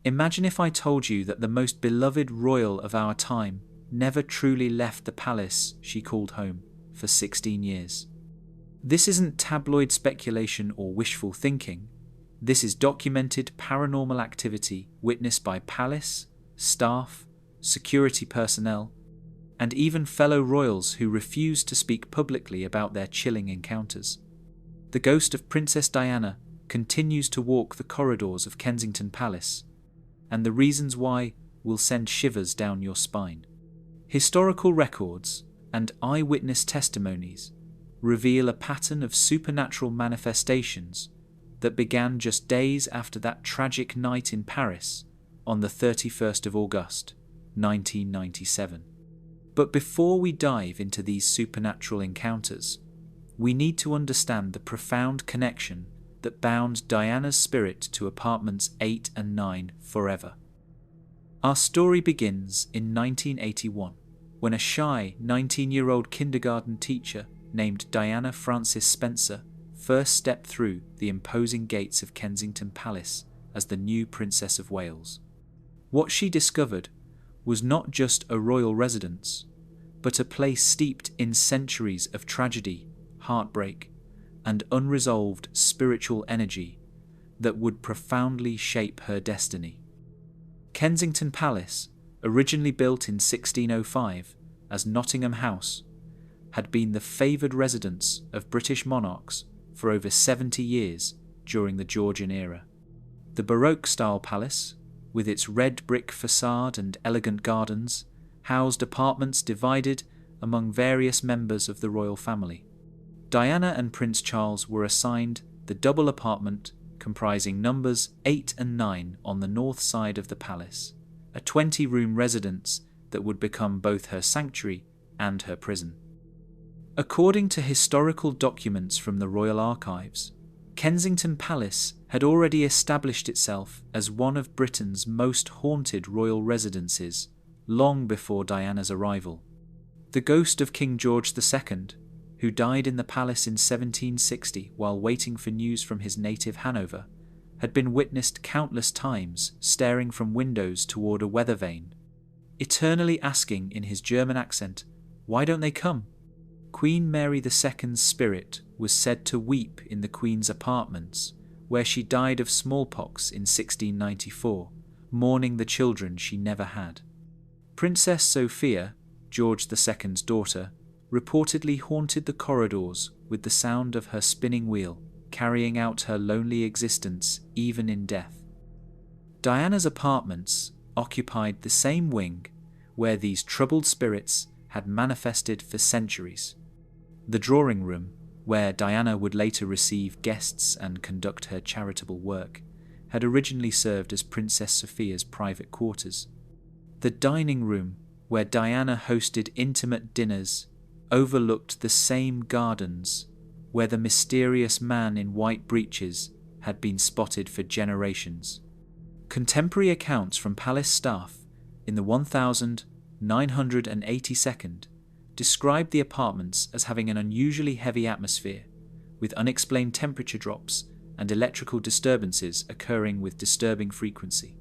Imagine if I told you that the most beloved royal of our time never truly left the palace she called home for 16 years. This isn't tabloid speculation or wishful thinking. This is documented paranormal activity witnessed by palace, staff, security personnel, and even fellow royals who refuse to speak publicly about their chilling encounters. The ghost of Princess Diana continues to walk the corridors of Kensington Palace, and the reasons why will send shivers down your spine. Historical records and eyewitness testimonies reveal a pattern of supernatural manifestations that began just days after that tragic night in Paris on the 31st of August, 1997. But before we dive into these supernatural encounters, we need to understand the profound connection that bound Diana's spirit to apartments 8 and 9 forever. Our story begins in 1981, when a shy 19-year-old kindergarten teacher named Diana Frances Spencer first stepped through the imposing gates of Kensington Palace as the new Princess of Wales. What she discovered was not just a royal residence, but a place steeped in centuries of tragedy, heartbreak, and unresolved spiritual energy that would profoundly shape her destiny. Kensington Palace, originally built in 1605 as Nottingham House, had been the favoured residence of British monarchs for over 70 years during the Georgian era. The Baroque-style palace, with its red brick facade and elegant gardens, housed apartments divided among various members of the royal family. Diana and Prince Charles were assigned the double apartment comprising numbers 8 and 9 on the north side of the palace, a 20-room residence that would become both her sanctuary and her prison. According to historical documents from the Royal Archives, Kensington Palace had already established itself as one of Britain's most haunted royal residences long before Diana's arrival. The ghost of King George II, who died in the palace in 1760 while waiting for news from his native Hanover, had been witnessed countless times staring from windows toward a weather vane, eternally asking in his German accent, "Why don't they come?" Queen Mary II's spirit was said to weep in the Queen's apartments, where she died of smallpox in 1694, mourning the children she never had. Princess Sophia, George II's daughter, reportedly haunted the corridors with the sound of her spinning wheel, carrying out her lonely existence even in death. Diana's apartments occupied the same wing where these troubled spirits had manifested for centuries. The drawing room, where Diana would later receive guests and conduct her charitable work, had originally served as Princess Sophia's private quarters. The dining room, where Diana hosted intimate dinners, overlooked the same gardens where the mysterious man in white breeches had been spotted for generations. Contemporary accounts from palace staff in the 1982nd described the apartments as having an unusually heavy atmosphere, with unexplained temperature drops and electrical disturbances occurring with disturbing frequency.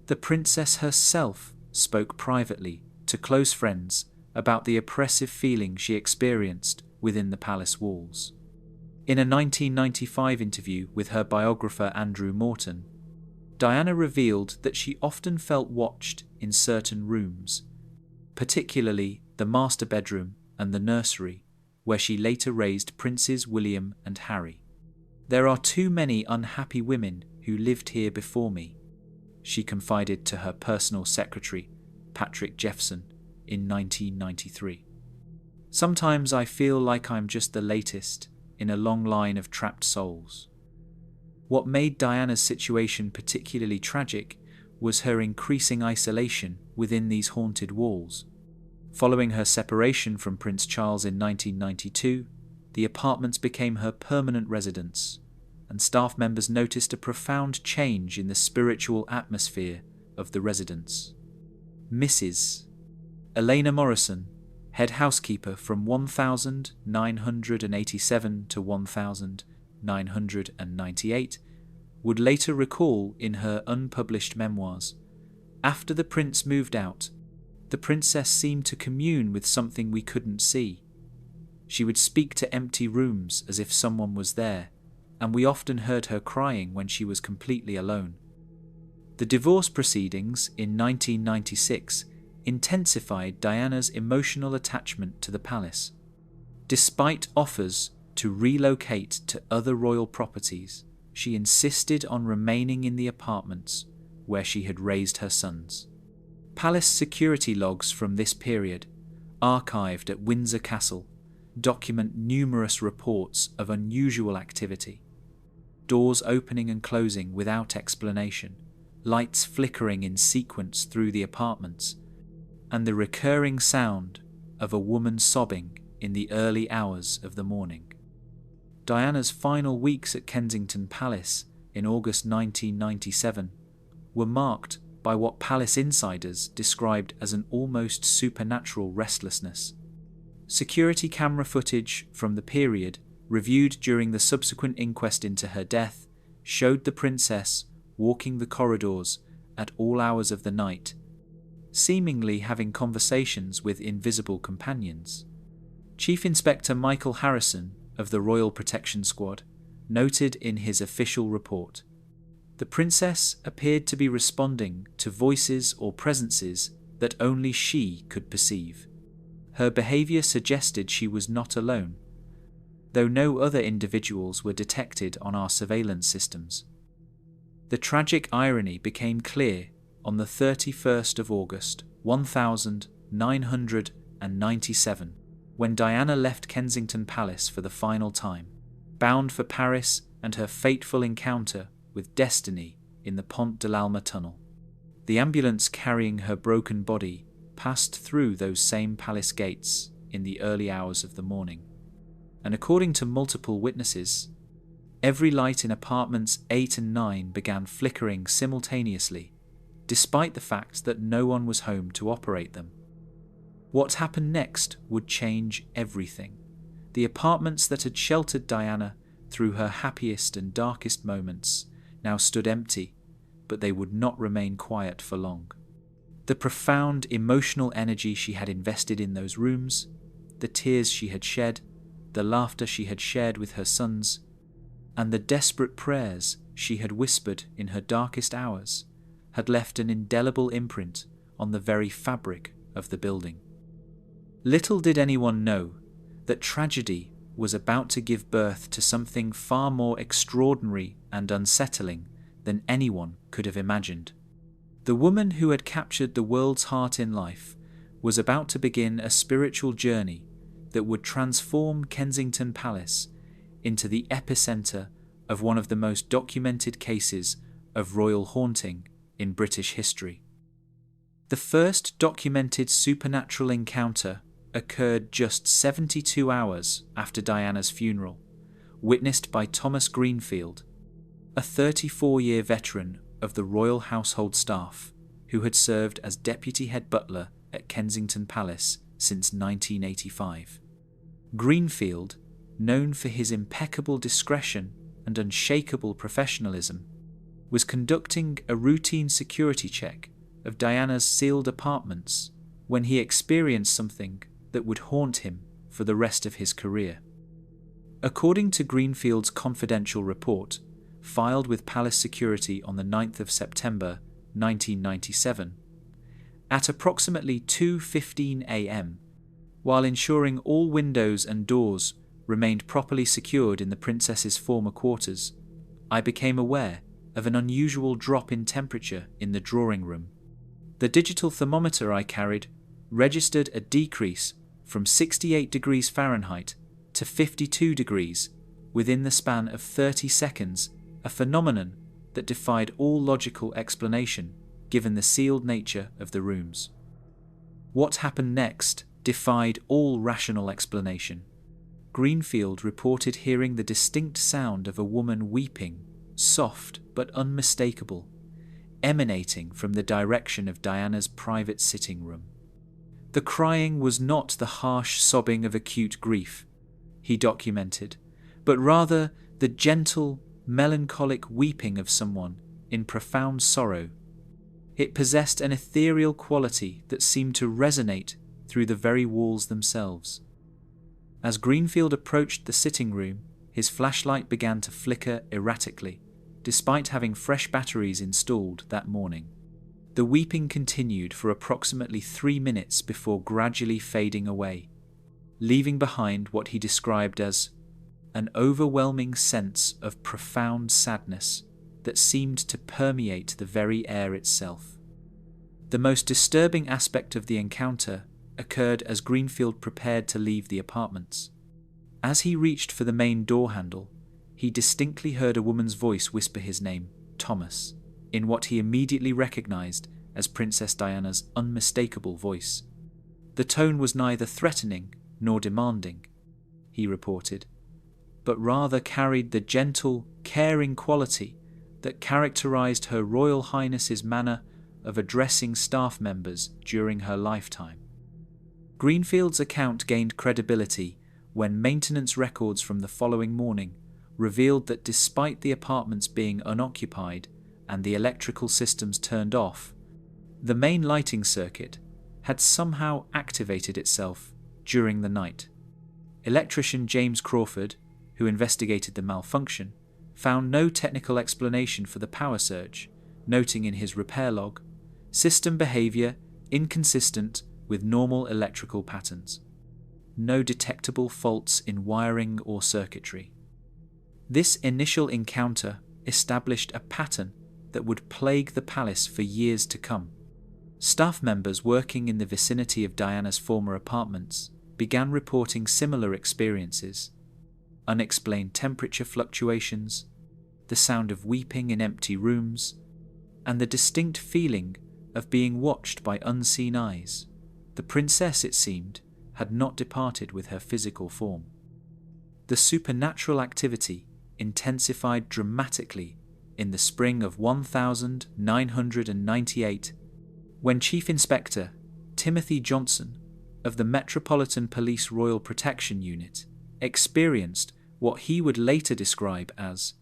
The princess herself spoke privately to close friends about the oppressive feeling she experienced within the palace walls. In a 1995 interview with her biographer Andrew Morton, Diana revealed that she often felt watched in certain rooms, particularly the master bedroom and the nursery, where she later raised Princes William and Harry. "There are too many unhappy women who lived here before me," she confided to her personal secretary, Patrick Jeffson, in 1993. "Sometimes I feel like I'm just the latest in a long line of trapped souls." What made Diana's situation particularly tragic was her increasing isolation within these haunted walls. Following her separation from Prince Charles in 1992, the apartments became her permanent residence, and staff members noticed a profound change in the spiritual atmosphere of the residence. Mrs. Elena Morrison, head housekeeper from 1987 to 1998, would later recall in her unpublished memoirs. After the prince moved out, the princess seemed to commune with something we couldn't see. She would speak to empty rooms as if someone was there, and we often heard her crying when she was completely alone. The divorce proceedings in 1996 intensified Diana's emotional attachment to the palace. Despite offers to relocate to other royal properties, she insisted on remaining in the apartments where she had raised her sons. Palace security logs from this period, archived at Windsor Castle, document numerous reports of unusual activity. Doors opening and closing without explanation, lights flickering in sequence through the apartments, and the recurring sound of a woman sobbing in the early hours of the morning. Diana's final weeks at Kensington Palace in August 1997 were marked by what palace insiders described as an almost supernatural restlessness. Security camera footage from the period, reviewed during the subsequent inquest into her death, showed the princess walking the corridors at all hours of the night, seemingly having conversations with invisible companions. Chief Inspector Michael Harrison of the Royal Protection Squad noted in his official report, "The princess appeared to be responding to voices or presences that only she could perceive. Her behaviour suggested she was not alone, though no other individuals were detected on our surveillance systems." The tragic irony became clear on the 31st of August 1997, when Diana left Kensington Palace for the final time, bound for Paris and her fateful encounter with destiny in the Pont de l'Alma tunnel. The ambulance carrying her broken body passed through those same palace gates in the early hours of the morning, and according to multiple witnesses, every light in apartments 8 and 9 began flickering simultaneously, despite the fact that no one was home to operate them. What happened next would change everything. The apartments that had sheltered Diana through her happiest and darkest moments now stood empty, but they would not remain quiet for long. The profound emotional energy she had invested in those rooms, the tears she had shed, the laughter she had shared with her sons, and the desperate prayers she had whispered in her darkest hours, had left an indelible imprint on the very fabric of the building. Little did anyone know that tragedy was about to give birth to something far more extraordinary and unsettling than anyone could have imagined. The woman who had captured the world's heart in life was about to begin a spiritual journey that would transform Kensington Palace into the epicenter of one of the most documented cases of royal haunting in British history. The first documented supernatural encounter occurred just 72 hours after Diana's funeral, witnessed by Thomas Greenfield, a 34-year veteran of the royal household staff who had served as deputy head butler at Kensington Palace since 1985. Greenfield, known for his impeccable discretion and unshakable professionalism, was conducting a routine security check of Diana's sealed apartments when he experienced something that would haunt him for the rest of his career. According to Greenfield's confidential report, filed with Palace Security on the 9th of September 1997, at approximately 2:15 a.m, while ensuring all windows and doors remained properly secured in the princess's former quarters, I became aware of an unusual drop in temperature in the drawing room. The digital thermometer I carried registered a decrease from 68 degrees Fahrenheit to 52 degrees within the span of 30 seconds, a phenomenon that defied all logical explanation given the sealed nature of the rooms. What happened next defied all rational explanation. Greenfield reported hearing the distinct sound of a woman weeping, soft but unmistakable, emanating from the direction of Diana's private sitting room. The crying was not the harsh sobbing of acute grief, he documented, but rather the gentle, melancholic weeping of someone in profound sorrow. It possessed an ethereal quality that seemed to resonate through the very walls themselves. As Greenfield approached the sitting room, his flashlight began to flicker erratically, despite having fresh batteries installed that morning. The weeping continued for approximately 3 minutes before gradually fading away, leaving behind what he described as an overwhelming sense of profound sadness that seemed to permeate the very air itself. The most disturbing aspect of the encounter occurred as Greenfield prepared to leave the apartments. As he reached for the main door handle, he distinctly heard a woman's voice whisper his name, Thomas, in what he immediately recognized as Princess Diana's unmistakable voice. The tone was neither threatening nor demanding, he reported, but rather carried the gentle, caring quality that characterized Her Royal Highness's manner of addressing staff members during her lifetime. Greenfield's account gained credibility when maintenance records from the following morning revealed that despite the apartments being unoccupied and the electrical systems turned off, the main lighting circuit had somehow activated itself during the night. Electrician James Crawford, who investigated the malfunction, found no technical explanation for the power surge, noting in his repair log, system behavior inconsistent with normal electrical patterns. No detectable faults in wiring or circuitry. This initial encounter established a pattern that would plague the palace for years to come. Staff members working in the vicinity of Diana's former apartments began reporting similar experiences: unexplained temperature fluctuations, the sound of weeping in empty rooms, and the distinct feeling of being watched by unseen eyes. The princess, it seemed, had not departed with her physical form. The supernatural activity intensified dramatically in the spring of 1998, when Chief Inspector Timothy Johnson of the Metropolitan Police Royal Protection Unit experienced what he would later describe as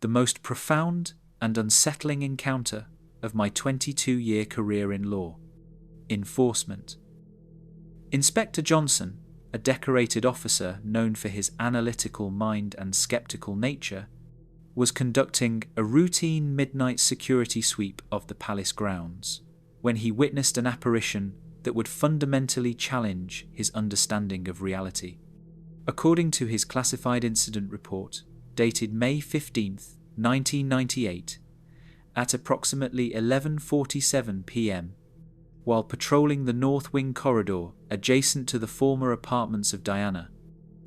the most profound and unsettling encounter of my 22-year career in law: enforcement. Inspector Johnson, a decorated officer known for his analytical mind and skeptical nature, was conducting a routine midnight security sweep of the palace grounds when he witnessed an apparition that would fundamentally challenge his understanding of reality. According to his classified incident report, dated May 15, 1998, at approximately 11:47 p.m., while patrolling the North Wing corridor adjacent to the former apartments of Diana,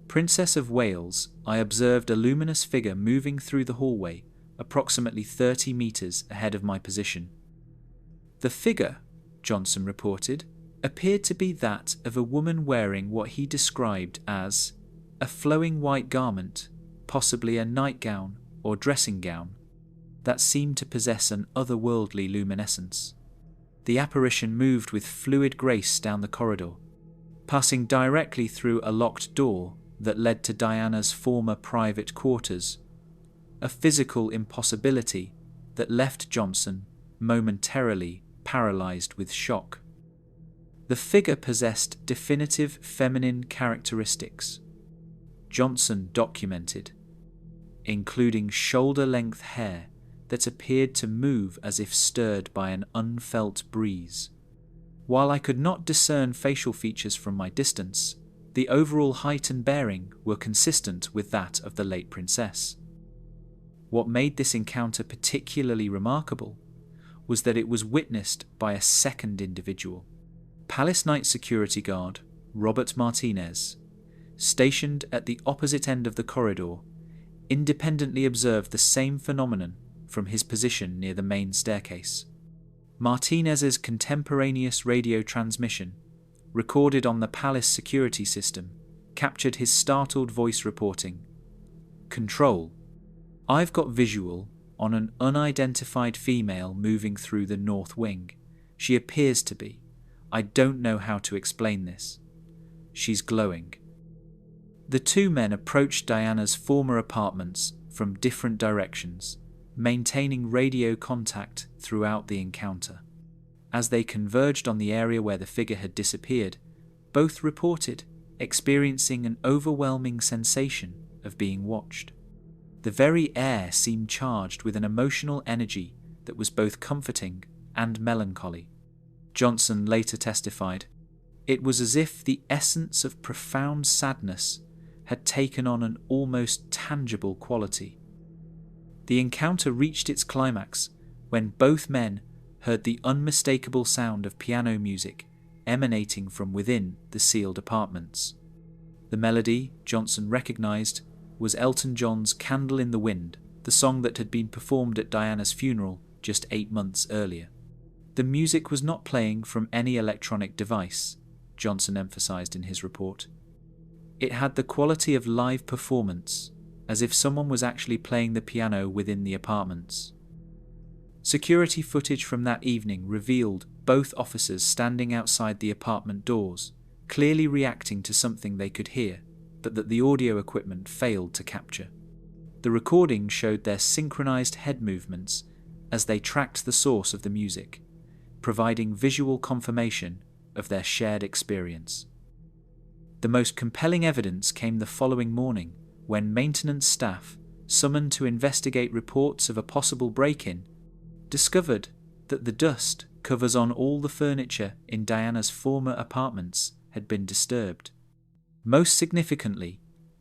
Princess of Wales, I observed a luminous figure moving through the hallway approximately 30 meters ahead of my position. The figure, Johnson reported, appeared to be that of a woman wearing what he described as a flowing white garment, possibly a nightgown or dressing gown, that seemed to possess an otherworldly luminescence. The apparition moved with fluid grace down the corridor, passing directly through a locked door that led to Diana's former private quarters, a physical impossibility that left Johnson momentarily paralyzed with shock. The figure possessed definitive feminine characteristics, Johnson documented, including shoulder-length hair that appeared to move as if stirred by an unfelt breeze. While I could not discern facial features from my distance, the overall height and bearing were consistent with that of the late princess. What made this encounter particularly remarkable was that it was witnessed by a second individual. Palace night security guard Robert Martinez, stationed at the opposite end of the corridor, independently observed the same phenomenon from his position near the main staircase. Martinez's contemporaneous radio transmission, recorded on the palace security system, captured his startled voice reporting, "Control, I've got visual on an unidentified female moving through the north wing. She appears to be. I don't know how to explain this. She's glowing." The two men approached Diana's former apartments from different directions, maintaining radio contact throughout the encounter. As they converged on the area where the figure had disappeared, both reported experiencing an overwhelming sensation of being watched. The very air seemed charged with an emotional energy that was both comforting and melancholy. Johnson later testified, "It was as if the essence of profound sadness had taken on an almost tangible quality." The encounter reached its climax when both men heard the unmistakable sound of piano music emanating from within the sealed apartments. The melody, Johnson recognized, was Elton John's "Candle in the Wind," the song that had been performed at Diana's funeral just 8 months earlier. The music was not playing from any electronic device, Johnson emphasized in his report. It had the quality of live performance, as if someone was actually playing the piano within the apartments. Security footage from that evening revealed both officers standing outside the apartment doors, clearly reacting to something they could hear, but that the audio equipment failed to capture. The recording showed their synchronized head movements as they tracked the source of the music, providing visual confirmation of their shared experience. The most compelling evidence came the following morning when maintenance staff, summoned to investigate reports of a possible break-in, discovered that the dust covers on all the furniture in Diana's former apartments had been disturbed. Most significantly,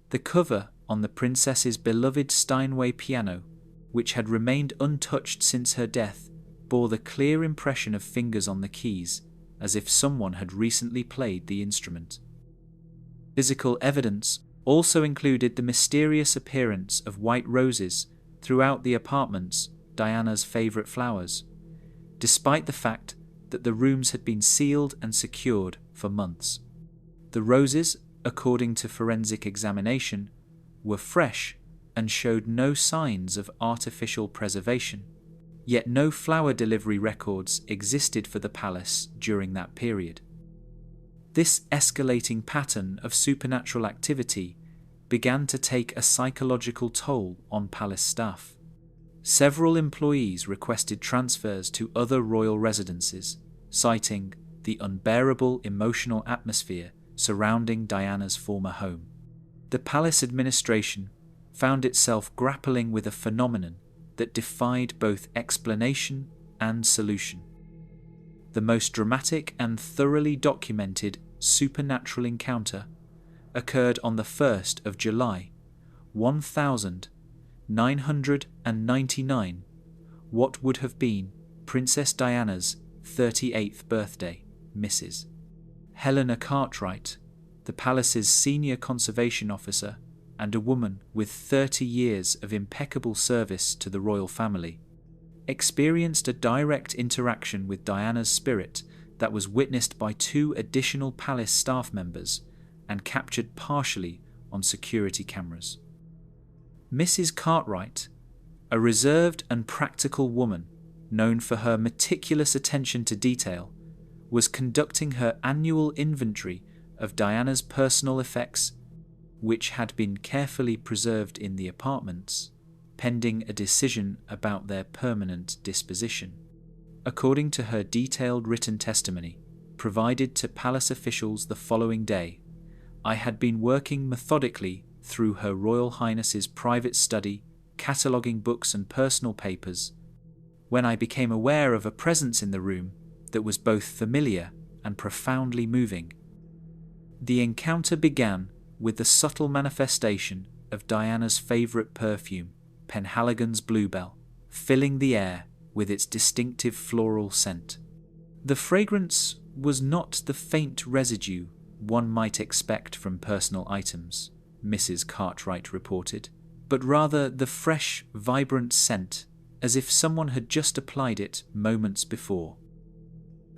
the cover on the princess's beloved Steinway piano, which had remained untouched since her death, bore the clear impression of fingers on the keys, as if someone had recently played the instrument. Physical evidence also included the mysterious appearance of white roses throughout the apartments, Diana's favourite flowers, despite the fact that the rooms had been sealed and secured for months. The roses, according to forensic examination, were fresh and showed no signs of artificial preservation. Yet no flower delivery records existed for the palace during that period. This escalating pattern of supernatural activity began to take a psychological toll on palace staff. Several employees requested transfers to other royal residences, citing the unbearable emotional atmosphere surrounding Diana's former home. The palace administration found itself grappling with a phenomenon that defied both explanation and solution. The most dramatic and thoroughly documented supernatural encounter occurred on the 1st of July, 1999, what would have been Princess Diana's 38th birthday. Mrs. Helena Cartwright, the palace's senior conservation officer and a woman with 30 years of impeccable service to the royal family, experienced a direct interaction with Diana's spirit that was witnessed by 2 additional palace staff members and captured partially on security cameras. Mrs. Cartwright, a reserved and practical woman known for her meticulous attention to detail, was conducting her annual inventory of Diana's personal effects, which had been carefully preserved in the apartments, pending a decision about their permanent disposition. According to her detailed written testimony, provided to palace officials the following day, I had been working methodically through Her Royal Highness's private study, cataloguing books and personal papers, when I became aware of a presence in the room that was both familiar and profoundly moving. The encounter began with the subtle manifestation of Diana's favourite perfume, Penhaligon's Bluebell, filling the air with its distinctive floral scent. The fragrance was not the faint residue one might expect from personal items, Mrs. Cartwright reported, but rather the fresh, vibrant scent, as if someone had just applied it moments before.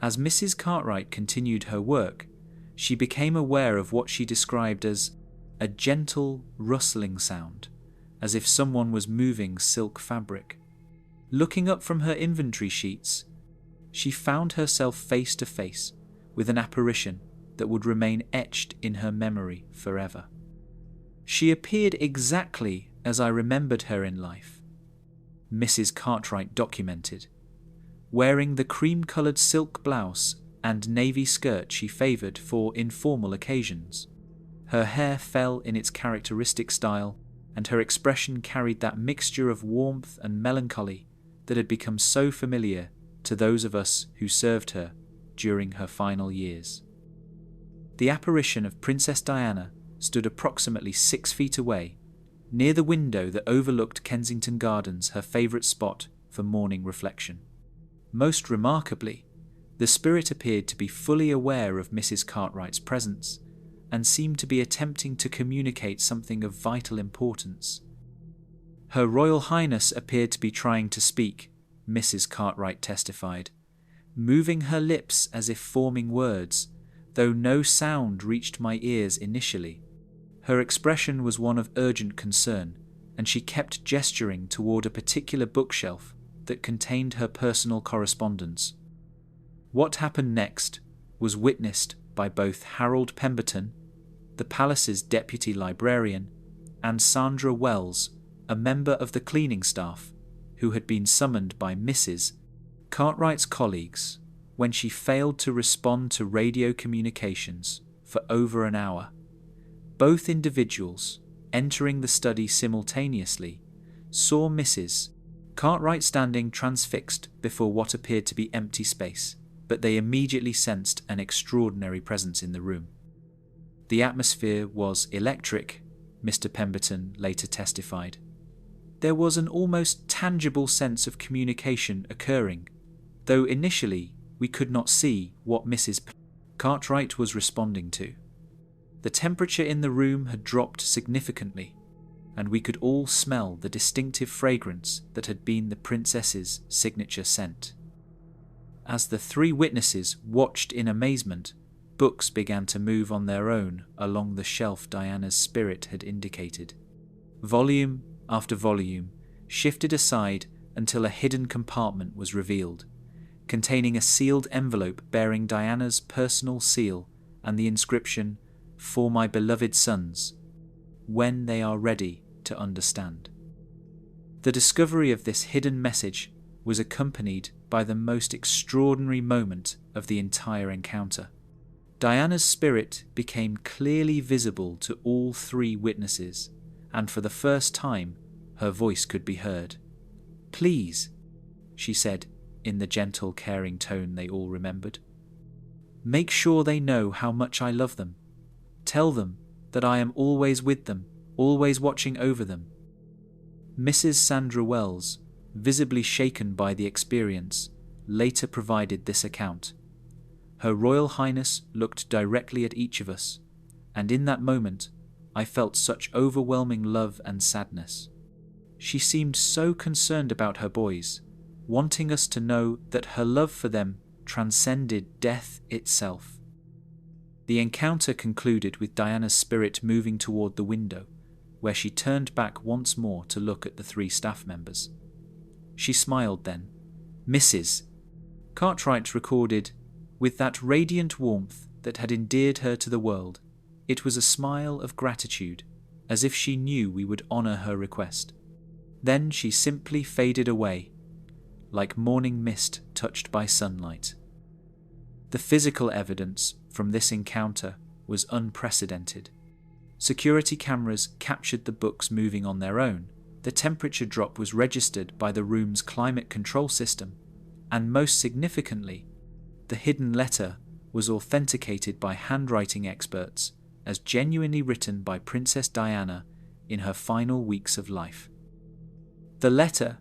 As Mrs. Cartwright continued her work, she became aware of what she described as a gentle, rustling sound, as if someone was moving silk fabric. Looking up from her inventory sheets, she found herself face to face with an apparition that would remain etched in her memory forever. She appeared exactly as I remembered her in life," Mrs. Cartwright documented. Wearing the cream-coloured silk blouse and navy skirt she favoured for informal occasions. Her hair fell in its characteristic style, and her expression carried that mixture of warmth and melancholy that had become so familiar to those of us who served her during her final years. The apparition of Princess Diana stood approximately 6 feet away, near the window that overlooked Kensington Gardens, her favourite spot for morning reflection. Most remarkably, the spirit appeared to be fully aware of Mrs. Cartwright's presence and seemed to be attempting to communicate something of vital importance. Her Royal Highness appeared to be trying to speak, Mrs. Cartwright testified, moving her lips as if forming words, though no sound reached my ears initially. Her expression was one of urgent concern, and she kept gesturing toward a particular bookshelf that contained her personal correspondence. What happened next was witnessed by both Harold Pemberton, the palace's deputy librarian, and Sandra Wells, a member of the cleaning staff, who had been summoned by Mrs. Cartwright's colleagues when she failed to respond to radio communications for over an hour. Both individuals, entering the study simultaneously, saw Mrs. Cartwright standing transfixed before what appeared to be empty space, but they immediately sensed an extraordinary presence in the room. The atmosphere was electric, Mr. Pemberton later testified. There was an almost tangible sense of communication occurring, though initially we could not see what Mrs. Cartwright was responding to. The temperature in the room had dropped significantly, and we could all smell the distinctive fragrance that had been the princess's signature scent. As the 3 witnesses watched in amazement, books began to move on their own along the shelf Diana's spirit had indicated. Volume after volume shifted aside until a hidden compartment was revealed, containing a sealed envelope bearing Diana's personal seal and the inscription, "For my beloved sons, when they are ready to understand." The discovery of this hidden message was accompanied by the most extraordinary moment of the entire encounter. Diana's spirit became clearly visible to all 3 witnesses, and for the first time, her voice could be heard. "Please," she said in the gentle, caring tone they all remembered, "make sure they know how much I love them. Tell them that I am always with them, always watching over them." Mrs. Sandra Wells, visibly shaken by the experience, later provided this account. Her Royal Highness looked directly at each of us, and in that moment I felt such overwhelming love and sadness. She seemed so concerned about her boys, wanting us to know that her love for them transcended death itself. The encounter concluded with Diana's spirit moving toward the window, where she turned back once more to look at the 3 staff members. She smiled then. Mrs. Cartwright recorded, with that radiant warmth that had endeared her to the world. It was a smile of gratitude, as if she knew we would honour her request. Then she simply faded away, like morning mist touched by sunlight. The physical evidence from this encounter was unprecedented. Security cameras captured the books moving on their own, the temperature drop was registered by the room's climate control system, and most significantly, the hidden letter was authenticated by handwriting experts as genuinely written by Princess Diana in her final weeks of life. The letter,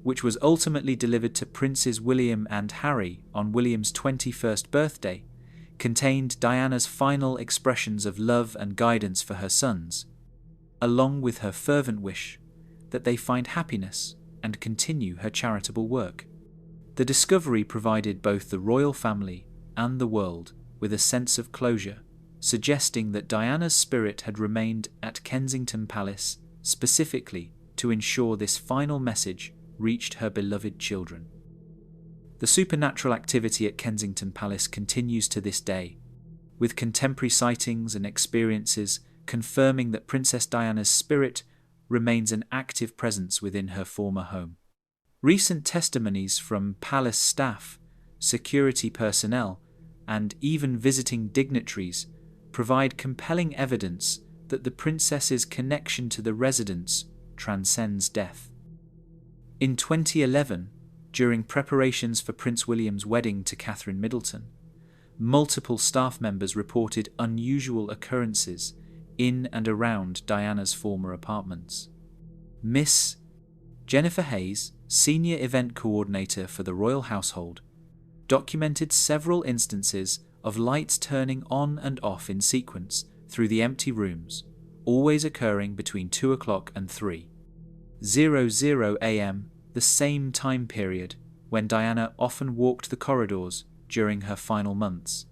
which was ultimately delivered to Princes William and Harry on William's 21st birthday, contained Diana's final expressions of love and guidance for her sons, along with her fervent wish that they find happiness and continue her charitable work. The discovery provided both the royal family and the world with a sense of closure, suggesting that Diana's spirit had remained at Kensington Palace specifically to ensure this final message reached her beloved children. The supernatural activity at Kensington Palace continues to this day, with contemporary sightings and experiences confirming that Princess Diana's spirit remains an active presence within her former home. Recent testimonies from palace staff, security personnel, and even visiting dignitaries provide compelling evidence that the princess's connection to the residence transcends death. In 2011, during preparations for Prince William's wedding to Catherine Middleton, multiple staff members reported unusual occurrences in and around Diana's former apartments. Miss Jennifer Hayes, senior event coordinator for the royal household, documented several instances of lights turning on and off in sequence through the empty rooms, always occurring between 2 o'clock and 3:00 a.m., the same time period when Diana often walked the corridors during her final months.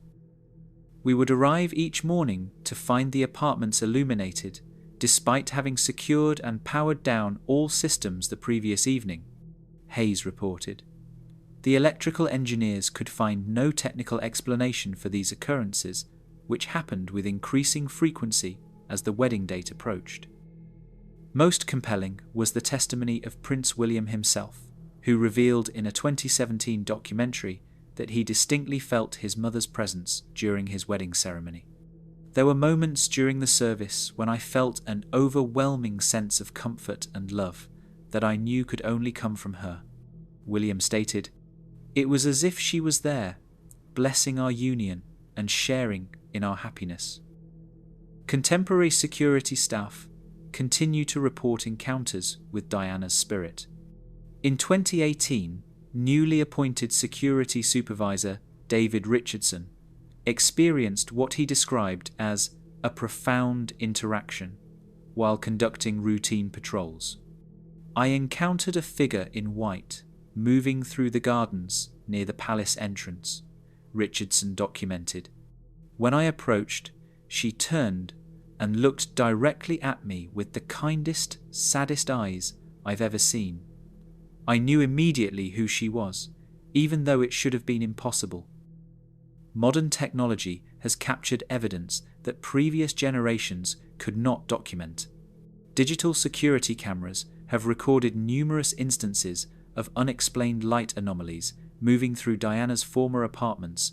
We would arrive each morning to find the apartments illuminated, despite having secured and powered down all systems the previous evening, Hayes reported. The electrical engineers could find no technical explanation for these occurrences, which happened with increasing frequency as the wedding date approached. Most compelling was the testimony of Prince William himself, who revealed in a 2017 documentary that he distinctly felt his mother's presence during his wedding ceremony. There were moments during the service when I felt an overwhelming sense of comfort and love that I knew could only come from her, William stated. It was as if she was there, blessing our union and sharing in our happiness. Contemporary security staff continue to report encounters with Diana's spirit. In 2018, newly appointed security supervisor David Richardson experienced what he described as a profound interaction while conducting routine patrols. I encountered a figure in white moving through the gardens near the palace entrance, Richardson documented. When I approached, she turned and looked directly at me with the kindest, saddest eyes I've ever seen. I knew immediately who she was, even though it should have been impossible. Modern technology has captured evidence that previous generations could not document. Digital security cameras have recorded numerous instances of unexplained light anomalies moving through Diana's former apartments,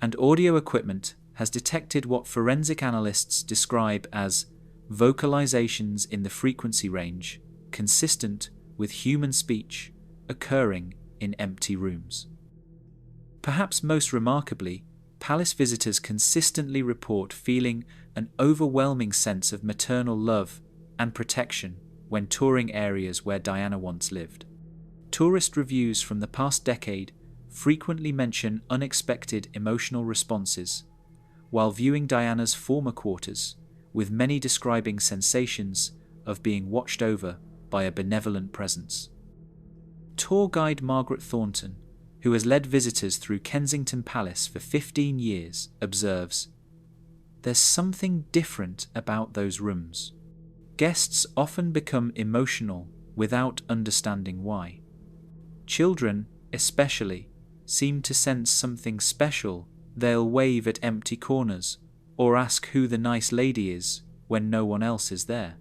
and audio equipment has detected what forensic analysts describe as vocalizations in the frequency range consistent with human speech occurring in empty rooms. Perhaps most remarkably, palace visitors consistently report feeling an overwhelming sense of maternal love and protection when touring areas where Diana once lived. Tourist reviews from the past decade frequently mention unexpected emotional responses while viewing Diana's former quarters, with many describing sensations of being watched over by a benevolent presence. Tour guide Margaret Thornton, who has led visitors through Kensington Palace for 15 years, observes, "There's something different about those rooms. Guests often become emotional without understanding why. Children, especially, seem to sense something special. They'll wave at empty corners or ask who the nice lady is when no one else is there."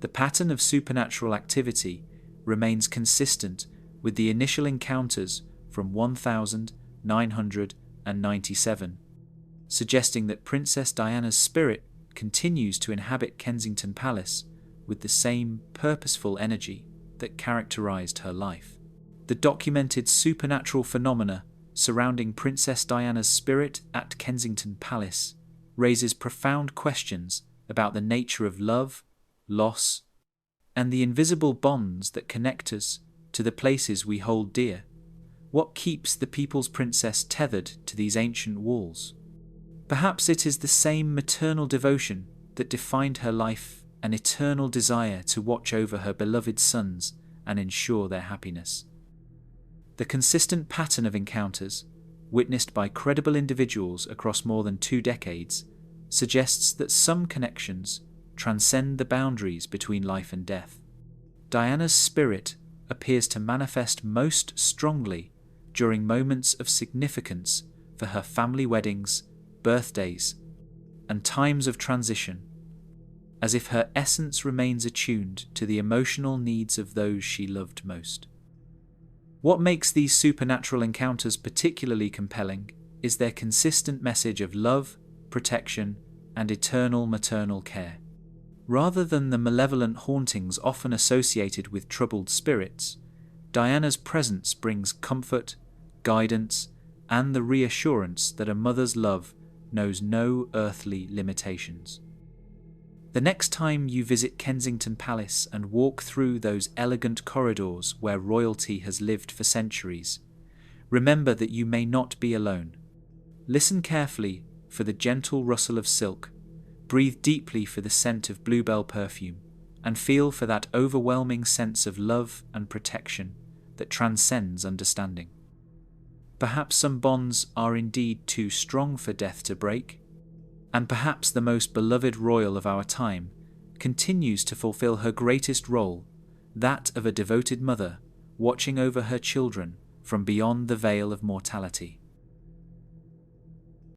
The pattern of supernatural activity remains consistent with the initial encounters from 1997, suggesting that Princess Diana's spirit continues to inhabit Kensington Palace with the same purposeful energy that characterized her life. The documented supernatural phenomena surrounding Princess Diana's spirit at Kensington Palace raises profound questions about the nature of love, loss, and the invisible bonds that connect us to the places we hold dear. What keeps the people's princess tethered to these ancient walls? Perhaps it is the same maternal devotion that defined her life, an eternal desire to watch over her beloved sons and ensure their happiness. The consistent pattern of encounters, witnessed by credible individuals across more than 2 decades, suggests that some connections transcend the boundaries between life and death. Diana's spirit appears to manifest most strongly during moments of significance for her family weddings, birthdays, and times of transition. as if her essence remains attuned to the emotional needs of those she loved most. What makes these supernatural encounters particularly compelling is their consistent message of love, protection, and eternal maternal care. Rather than the malevolent hauntings often associated with troubled spirits, Diana's presence brings comfort, guidance, and the reassurance that a mother's love knows no earthly limitations. The next time you visit Kensington Palace and walk through those elegant corridors where royalty has lived for centuries, remember that you may not be alone. Listen carefully for the gentle rustle of silk, breathe deeply for the scent of bluebell perfume, and feel for that overwhelming sense of love and protection that transcends understanding. Perhaps some bonds are indeed too strong for death to break, and perhaps the most beloved royal of our time continues to fulfill her greatest role, that of a devoted mother watching over her children from beyond the veil of mortality.